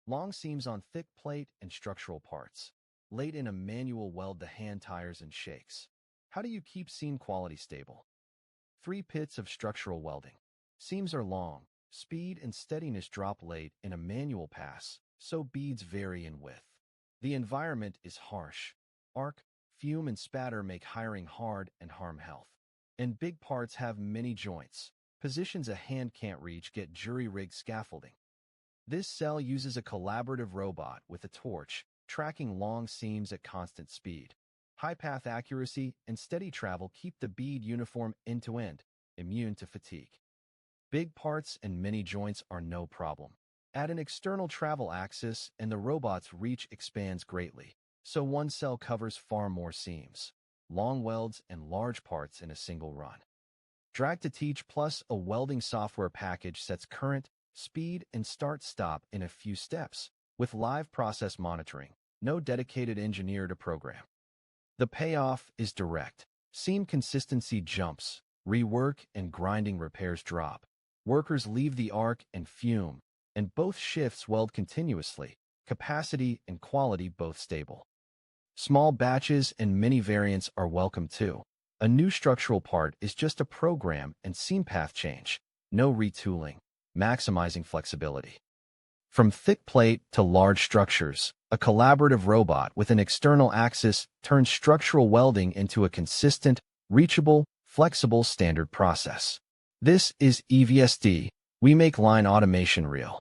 Long seams on thick plate and structural parts. Late in a manual weld the hand tires and shakes. How do you keep seam quality stable? 3 pits of structural welding. Seams are long. Speed and steadiness drop late in a manual pass, so beads vary in width. The environment is harsh. Arc, fume, and spatter make hiring hard and harm health. And big parts have many joints. Positions a hand can't reach get jury-rigged scaffolding. This cell uses a collaborative robot with a torch, tracking long seams at constant speed. High path accuracy and steady travel keep the bead uniform end-to-end, immune to fatigue. Big parts and many joints are no problem. Add an external travel axis and the robot's reach expands greatly, so one cell covers far more seams, long welds, and large parts in a single run. Drag to Teach plus a welding software package sets current, speed, and start-stop in a few steps, with live process monitoring, no dedicated engineer to program. The payoff is direct. Seam consistency jumps, rework and grinding repairs drop. Workers leave the arc and fume, and both shifts weld continuously, capacity and quality both stable. Small batches and mini variants are welcome too. A new structural part is just a program and seam path change, no retooling, maximizing flexibility. From thick plate to large structures, a collaborative robot with an external axis turns structural welding into a consistent, reachable, flexible standard process. This is EVST. We make line automation real.